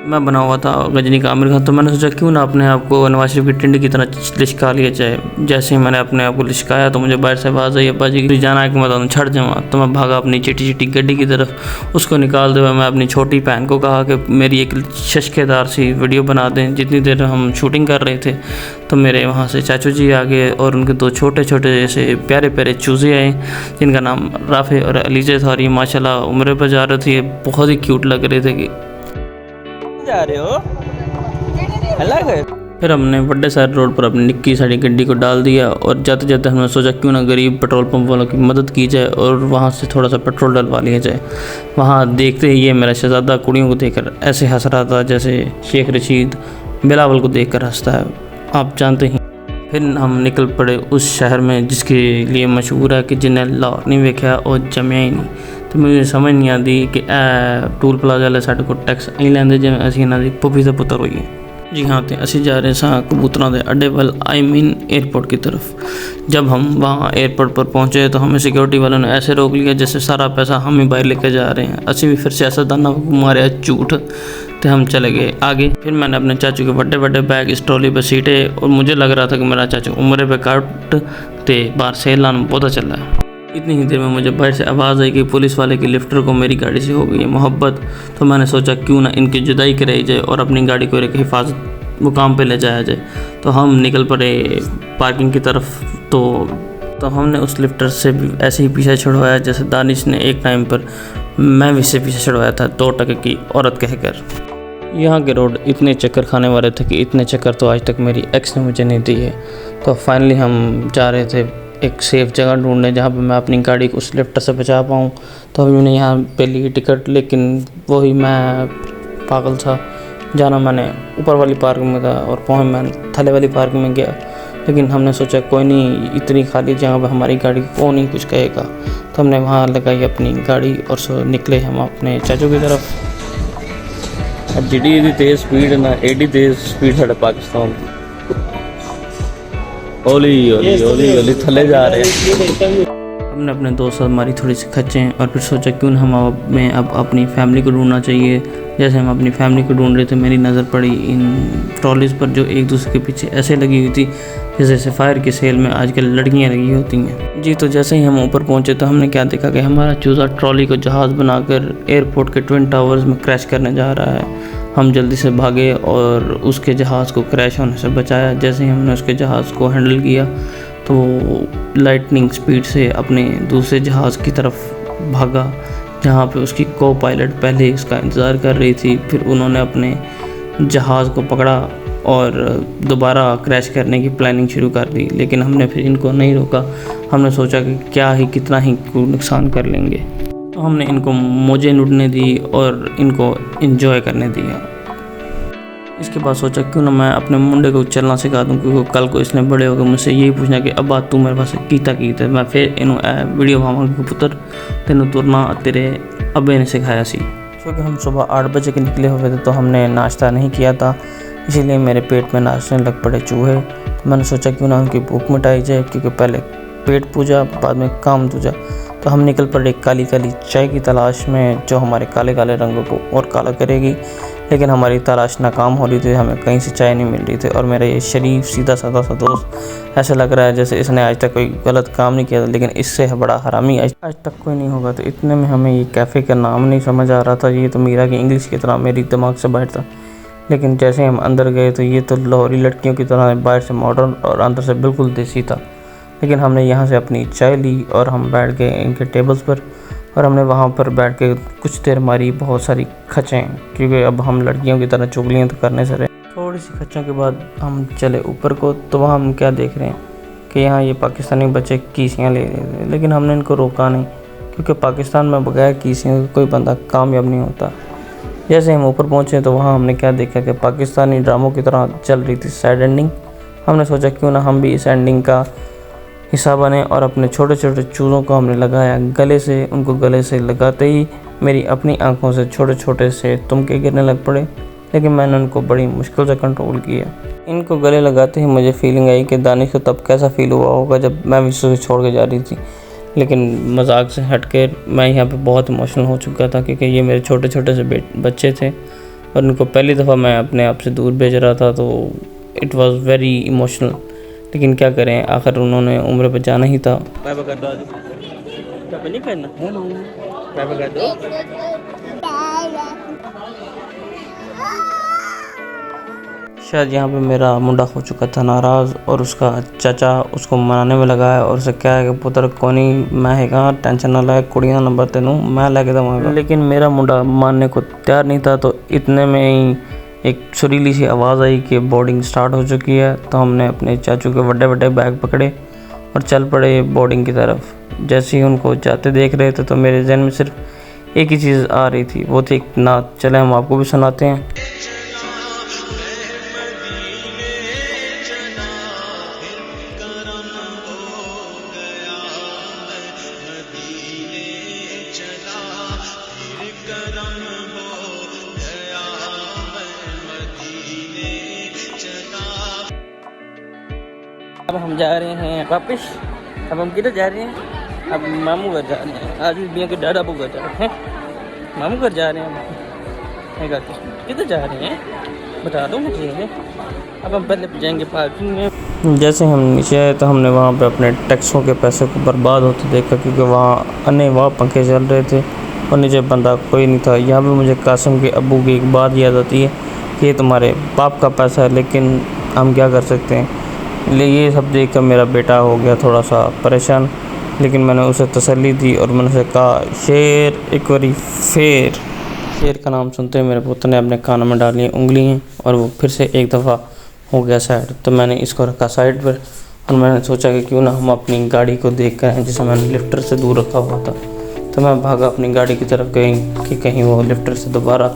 मैं बना हुआ था गजनी का आमिर खान, तो मैंने सोचा क्यों ना अपने आप को नवाज शरीफ की टिंडी की तरह लिशका लिया जाए। जैसे ही मैंने अपने आप को लिशकाया तो मुझे बाहर से आवाज़ आई, अब्बा जी जाना है कि मैं दोनों छड़ जाऊँ। तो मैं भागा अपनी चिटी चिटी गड्डी की तरफ। उसको निकालते हुए मैं अपनी छोटी बहन को कहा कि मेरी एक शशकेदार सी वीडियो बना दें। जितनी देर हम शूटिंग कर रहे थे तो मेरे वहाँ से चाचू जी आ गए और उनके दो छोटे छोटे जैसे प्यारे प्यारे चूज़े आए जिनका नाम राफ़े और अलीजे था। और ये माशाल्लाह उम्र पर जा रहे थे, ये बहुत ही क्यूट लग रहे थे कि जा रहे हो अलग है। फिर हमने बड़े सारे रोड पर अपनी निक्की साड़ी गड्डी को डाल दिया और जाते जाते हमने सोचा क्यों ना गरीब पेट्रोल पंप वालों की मदद की जाए और वहाँ से थोड़ा सा पेट्रोल डलवा लिया जाए। वहाँ देखते ही ये मेरा शहज़ादा कुड़ियों को देखकर ऐसे हंस रहा था जैसे शेख रशीद बिलावल को देखकर हंसता है, आप जानते ही। फिर हम निकल पड़े उस शहर में जिसके लिए मशहूर है कि जिन्हें लाहौर नहीं वेख्या और जमिया ही नहीं। तो मुझे समझ नहीं आती कि टूल प्लाजा वाले साढ़े को टैक्स नहीं लेंदे जिवें असीं इन्हां दी पुप्पी ते पुत्तर होइए। जी हाँ, तो असी जा रहे सां कबूतरों के अड्डे वाल, आई मीन एयरपोर्ट की तरफ। जब हम वहाँ एयरपोर्ट पर पहुँचे तो हमें सिक्योरिटी वालों ने ऐसे रोक लिया जैसे सारा पैसा हम ही बाहर लेके जा रहे हैं। असी भी फिर सियासतदाना को मारे झूठ, तो हम चले गए आगे। फिर मैंने अपने चाचू के बड़े बड़े बैग इस ट्रॉली पर सीटे और मुझे लग रहा था कि मेरा चाचू उम्र पे काट ते बाहर सेल लाना पता चल रहा है। इतनी ही देर में मुझे बाहर से आवाज़ आई कि पुलिस वाले की लिफ्टर को मेरी गाड़ी से हो गई है मोहब्बत। तो मैंने सोचा क्यों ना इनकी जुदाई कराई जाए और अपनी गाड़ी को एक हिफाजत मुकाम पे ले जाया जाए। तो हम निकल पड़े पार्किंग की तरफ। तो हमने उस लिफ्टर से भी ऐसे ही पीछा छुड़वाया जैसे दानिश ने एक टाइम पर मैं भी से पीछे छुड़वाया था 2 टके की औरत कहकर। यहाँ के रोड इतने चक्कर खाने वाले थे कि इतने चक्कर तो आज तक मेरी एक्स ने मुझे नहीं दी है। तो फाइनली हम जा रहे थे एक सेफ़ जगह ढूंढने जहाँ पे मैं अपनी गाड़ी को उस लिफ्टर से बचा पाऊँ। तो अभी मैंने यहाँ पे ली टिकट, लेकिन वही मैं पागल था। जाना मैंने ऊपर वाली पार्क में था और पहुँच मैं थले वाली पार्क में गया। लेकिन हमने सोचा कोई नहीं, इतनी खाली जगह पर हमारी गाड़ी को नहीं कुछ कहेगा। तो हमने वहाँ लगाई अपनी गाड़ी और सो निकले हम अपने चाचू की तरफ। जी तेज़ स्पीड ना एडी तेज़ स्पीड साढ़े पाकिस्तान ओली ओली ओली ओली थले जा रहे हैं। हमने अपने दोस्त हमारी थोड़ी सी खच्चें और फिर सोचा क्यों ना हमें अब अपनी फैमिली को ढूंढना चाहिए। जैसे हम अपनी फैमिली को ढूंढ रहे थे मेरी नज़र पड़ी इन ट्रॉलीज़ पर जो एक दूसरे के पीछे ऐसे लगी हुई थी जैसे फायर की सेल में आजकल लड़कियां लगी होती हैं। जी तो जैसे ही हम ऊपर पहुंचे तो हमने क्या देखा कि हमारा चूज़ा ट्रॉली को जहाज़ बनाकर एयरपोर्ट के ट्विन टावर्स में क्रैश करने जा रहा है। हम जल्दी से भागे और उसके जहाज़ को क्रैश होने से बचाया। जैसे ही हमने उसके जहाज़ को हैंडल किया तो लाइटनिंग स्पीड से अपने दूसरे जहाज़ की तरफ भागा जहाँ पे उसकी को पायलट पहले उसका इंतज़ार कर रही थी। फिर उन्होंने अपने जहाज़ को पकड़ा और दोबारा क्रैश करने की प्लानिंग शुरू कर दी। लेकिन हमने फिर इनको नहीं रोका। हमने सोचा कि क्या ही कितना ही नुकसान कर लेंगे। तो हमने इनको मौजें लूटने दी और इनको एंजॉय करने दिया। इसके बाद सोचा क्यों ना मैं अपने मुंडे को चलना सिखा दूँ, क्योंकि कल को इसने बड़े होकर मुझसे यही पूछना कि अब्बा तू मेरे पास कीता मैं फिर इन्हों वीडियो भावों पुत्र तेन तुरना तेरे अब्बे ने सिखाया सी। क्योंकि हम सुबह 8 बजे के निकले हुए थे तो हमने नाश्ता नहीं किया था, इसीलिए मेरे पेट में नाचने लग पड़े चूहे। तो मैंने सोचा क्यों ना उनकी भूख मिटाई जाए, क्योंकि पहले पेट पूजा बाद में काम दूजा। तो हम निकल पड़े काली काली चाय की तलाश में जो हमारे काले काले रंगों को और काला करेगी। लेकिन हमारी तलाश नाकाम हो रही थी, हमें कहीं से चाय नहीं मिल रही थी। और मेरा ये शरीफ सीधा साधा सा दोस्त ऐसा लग रहा है जैसे इसने आज तक कोई गलत काम नहीं किया था, लेकिन इससे बड़ा हरामी आज तक कोई नहीं होगा। तो इतने में हमें ये कैफ़े का नाम नहीं समझ आ रहा था। ये तो मीरा की इंग्लिश की तरह मेरी दिमाग से बाहर था। लेकिन जैसे हम अंदर गए तो ये तो लाहौरी लड़कियों की तरह बाहर से मॉडर्न और अंदर से बिल्कुल देसी था। लेकिन हमने यहाँ से अपनी चाय ली और हम बैठ गए इनके टेबल्स पर और हमने वहाँ पर बैठ के कुछ देर मारी बहुत सारी खचें, क्योंकि अब हम लड़कियों की तरह चुगलियाँ तो करने से रहे। थोड़ी सी खचों के बाद हम चले ऊपर को। तो वहाँ हम क्या देख रहे हैं कि यहाँ ये पाकिस्तानी बच्चे कीसियाँ ले रहे थे, लेकिन हमने इनको रोका नहीं, क्योंकि पाकिस्तान में बगैर कीसियों के कोई बंदा कामयाब नहीं होता। जैसे हम ऊपर पहुँचे तो वहाँ हमने क्या देखा कि पाकिस्तानी ड्रामों की तरह चल रही थी सैड एंडिंग। हमने सोचा क्यों ना हम भी इस एंडिंग का हिस्सा बने और अपने छोटे छोटे चूज़ों को हमने लगाया गले से। उनको गले से लगाते ही मेरी अपनी आंखों से छोटे छोटे से तुमके गिरने लग पड़े, लेकिन मैंने उनको बड़ी मुश्किल से कंट्रोल किया। इनको गले लगाते ही मुझे फीलिंग आई कि दानिश को तब कैसा फील हुआ होगा जब मैं विश्व से छोड़ के जा रही थी। लेकिन मजाक से हट के मैं यहाँ पे बहुत इमोशनल हो चुका था, क्योंकि ये मेरे छोटे छोटे से बच्चे थे और इनको पहली दफ़ा मैं अपने आप से दूर भेज रहा था, तो इट वाज वेरी इमोशनल। लेकिन क्या करें, आखिर उन्होंने उम्र पे जाना ही था। बाय बाय कर दो, क्या नहीं करना, बाय बाय कर दो। शायद यहाँ पे मेरा मुंडा हो चुका था नाराज़, और उसका चाचा उसको मनाने में लगा है और उसे क्या है कि पुत्र कोनी मैं है टेंशन ना लाए, कुड़ियाँ नंबर तेनू मैं लेके दूँगा। लेकिन मेरा मुंडा मानने को तैयार नहीं था। तो इतने में ही एक सुरीली सी आवाज़ आई कि बोर्डिंग स्टार्ट हो चुकी है। तो हमने अपने चाचू के बड़े बड़े बैग पकड़े और चल पड़े बोर्डिंग की तरफ। जैसे ही उनको जाते देख रहे थे तो मेरे जहन में सिर्फ एक ही चीज़ आ रही थी, वो थी एक नात। चले हम आपको भी सुनाते हैं। अब हम जा रहे हैं वापस। अब हम किधर जा रहे हैं? अब मामू घर जा रहे हैं। आज भी के दादा बू घर जा रहे हैं, मामू घर जा रहे हैं। किधर जा रहे हैं बता दो मुझे। अब हम पहले जाएंगे पार्किंग में। जैसे हम नीचे आए तो हमने वहाँ पे अपने टैक्सों के पैसे को बर्बाद होते देखा, क्योंकि वहाँ अनेवाह पंखे चल रहे थे और नीचे बंदा कोई नहीं था। यहाँ पे मुझे कासिम के अब्बू की एक बात याद आती है कि ये तुम्हारे बाप का पैसा है, लेकिन हम क्या कर सकते हैं। ये सब देख कर मेरा बेटा हो गया थोड़ा सा परेशान, लेकिन मैंने उसे तसल्ली दी और मैंने उसे कहा, शेर एक बारी फेर। शेर का नाम सुनते ही मेरे पुत्र ने अपने कानों में डाली उंगलियाँ और वो फिर से एक दफ़ा हो गया साइड। तो मैंने इसको रखा साइड पर और मैंने सोचा कि क्यों ना हम अपनी गाड़ी को देख कर आएँ, जिसे मैंने लिफ्टर से दूर रखा हुआ था। तो मैं भागा अपनी गाड़ी की तरफ कि कहीं वो लिफ्टर से दोबारा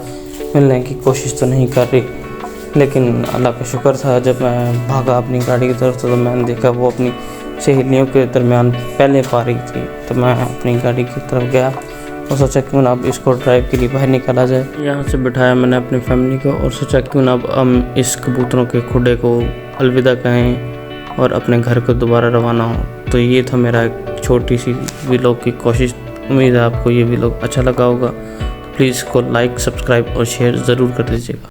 मिलने की कोशिश तो नहीं कर रही। लेकिन अल्लाह का शुक्र था, जब मैं भागा अपनी गाड़ी की तरफ तो मैंने देखा वो अपनी सहेलियों के दरमियान पहले पा रही थी। तो मैं अपनी गाड़ी की तरफ गया और सोचा क्यों ना अब इसको ड्राइव के लिए बाहर निकाला जाए। यहाँ से बिठाया मैंने अपनी फैमिली को और सोचा क्यों ना अब हम इस कबूतरों के खुडे को अलविदा कहें और अपने घर को दोबारा रवाना हो। तो ये था मेरा एक छोटी सी व्लॉग की कोशिश। उम्मीद है आपको ये व्लॉग अच्छा लगा होगा। प्लीज़ इसको लाइक, सब्सक्राइब और शेयर ज़रूर कर दीजिएगा।